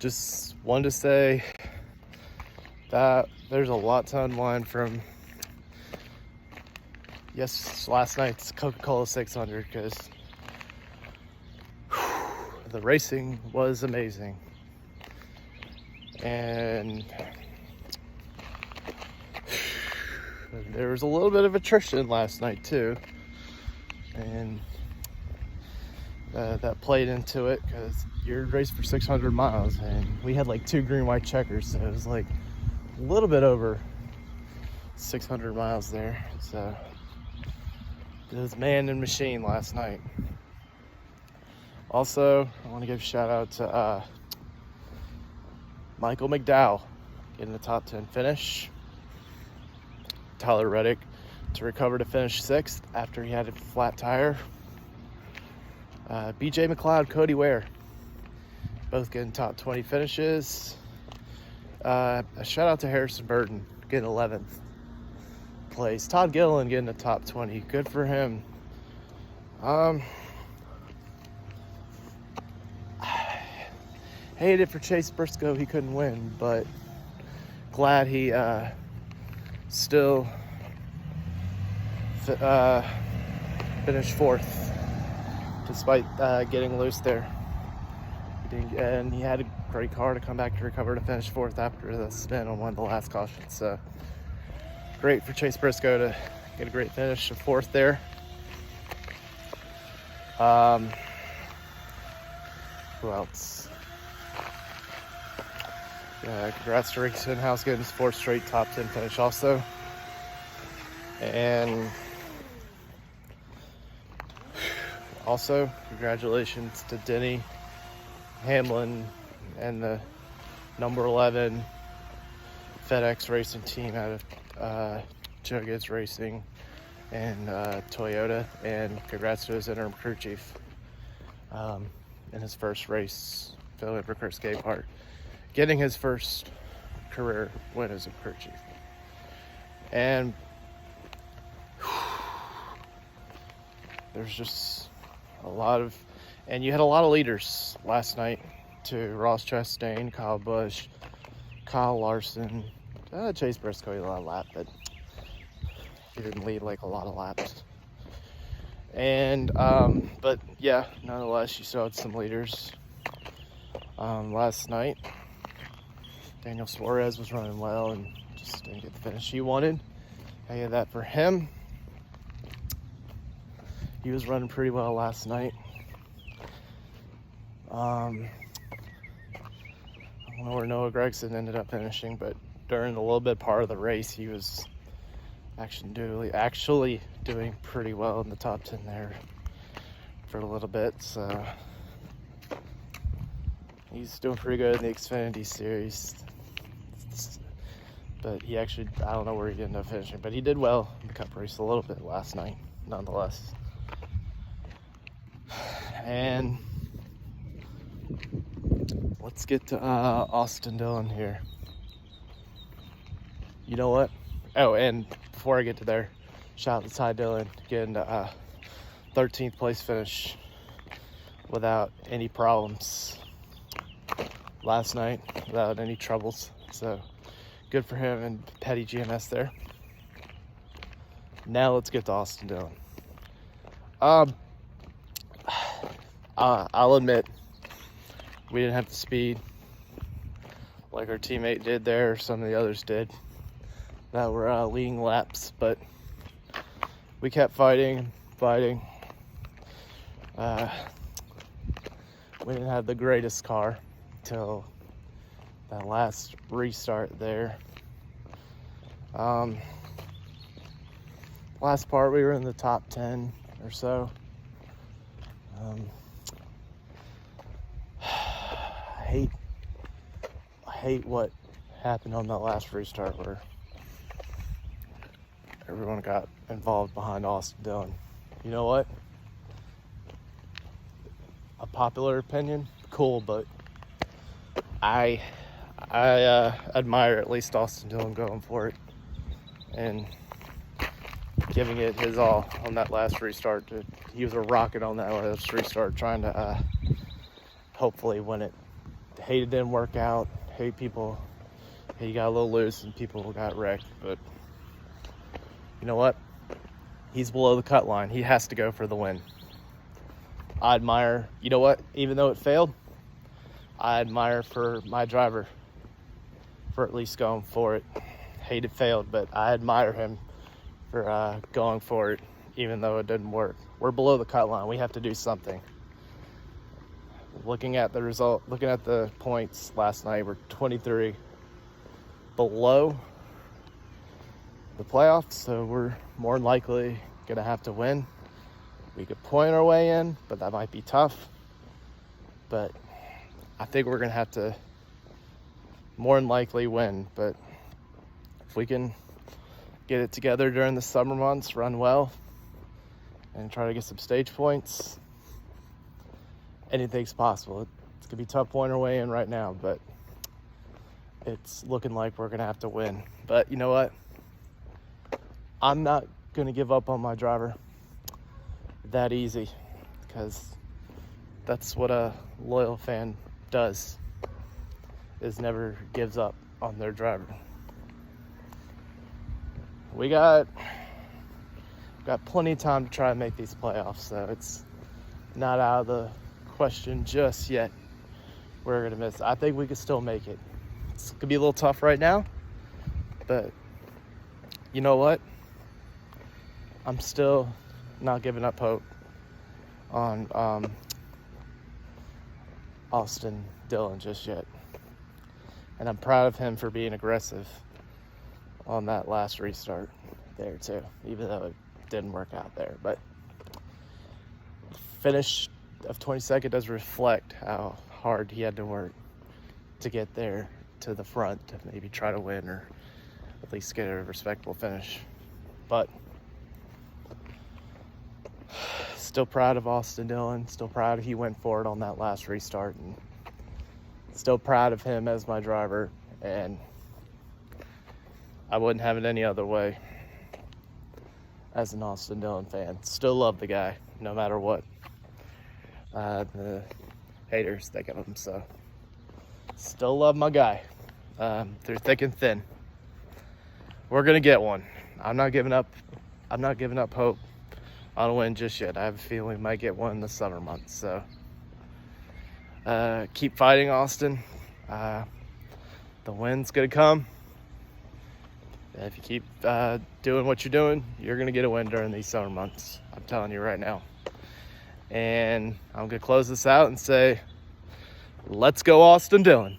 just wanted to say that there's a lot to unwind from last night's Coca-Cola 600 because the racing was amazing. And there was a little bit of attrition last night too, and that played into it because you're raced for 600 miles and we had like 2 green white checkers, so it was like a little bit over 600 miles there. So it was man and machine last night. Also, I want to give a shout out to Michael McDowell getting the top 10 finish. Tyler Reddick to recover to finish 6th after he had a flat tire. BJ McLeod, Cody Ware, both getting top 20 finishes. A shout out to Harrison Burton getting 11th place. Todd Gilliland getting the top 20. Good for him. Hated for Chase Briscoe, he couldn't win, but glad he still finished 4th despite getting loose there. And he had a great car to come back to recover to finish 4th after the spin on one of the last cautions. So great for Chase Briscoe to get a great finish of 4th there. Who else? Congrats to Ricky Stenhouse getting his 4th straight top 10 finish also. And also, congratulations to Denny Hamlin and the number 11 FedEx Racing team out of Joe Gibbs Racing and Toyota. And congrats to his interim crew chief in his first race, Philip Ricard skate park, getting his first career win as a crew chief. And there's just a lot of, and you had a lot of leaders last night too. Ross Chastain, Kyle Busch, Kyle Larson, Chase Briscoe, he had a lot of laps, but he didn't lead like a lot of laps. And but yeah, nonetheless, you still had some leaders last night. Daniel Suarez was running well and just didn't get the finish he wanted. I get that for him. He was running pretty well last night. I don't know where Noah Gregson ended up finishing, but during the little bit part of the race, he was actually doing pretty well in the top 10 there for a little bit. So he's doing pretty good in the Xfinity Series. But he actually, I don't know where he ended up finishing, but he did well in the Cup race a little bit last night, nonetheless. And let's get to Austin Dillon here. You know what? Oh, and before I get to there, shout out to Ty Dillon getting a 13th place finish without any problems last night, without any troubles. So good for him and Petty GMS there. Now let's get to Austin Dillon. I'll admit, we didn't have the speed like our teammate did there, or some of the others did that were leading laps, but we kept fighting. We didn't have the greatest car till that last restart there. Last part, we were in the top 10 or so. I hate what happened on that last restart where everyone got involved behind Austin Dillon. You know what? A popular opinion, cool, but I admire at least Austin Dillon going for it and giving it his all on that last restart. He was a rocket on that last restart, trying to hopefully win it hate it didn't work out. Hate he got a little loose and people got wrecked. But you know what? He's below the cut line. He has to go for the win. I admire, you know what? Even though it failed, I admire for my driver for at least going for it. Hate it failed, but I admire him for going for it, even though it didn't work. We're below the cut line. We have to do something. Looking at the result, looking at the points last night, we're 23 below the playoffs, so we're more than likely gonna have to win. We could point our way in, but that might be tough. But I think we're gonna have to more than likely win. But if we can get it together during the summer months, run well, and try to get some stage points, anything's possible. It's gonna be tough pointing our way in right now, but it's looking like we're gonna have to win. But you know what? I'm not gonna give up on my driver that easy, because that's what a loyal fan does, is never gives up on their driver. We got plenty of time to try and make these playoffs, so it's not out of the question just yet. We're gonna miss. I think we could still make it. It's gonna be a little tough right now, but you know what? I'm still not giving up hope on Austin Dillon just yet. And I'm proud of him for being aggressive on that last restart there too, even though it didn't work out there. But finish of 22nd does reflect how hard he had to work to get there to the front to maybe try to win or at least get a respectable finish. But still proud of Austin Dillon, still proud he went for it on that last restart, and still proud of him as my driver, and I wouldn't have it any other way as an Austin Dillon fan. Still love the guy, no matter what the haters think of him. So still love my guy through thick and thin. We're gonna get one. I'm not giving up hope on a win just yet. I have a feeling we might get one in the summer months. So keep fighting, Austin. The win's gonna come. If you keep doing what you're doing, you're gonna get a win during these summer months. I'm telling you right now. And I'm gonna close this out and say, let's go Austin Dillon.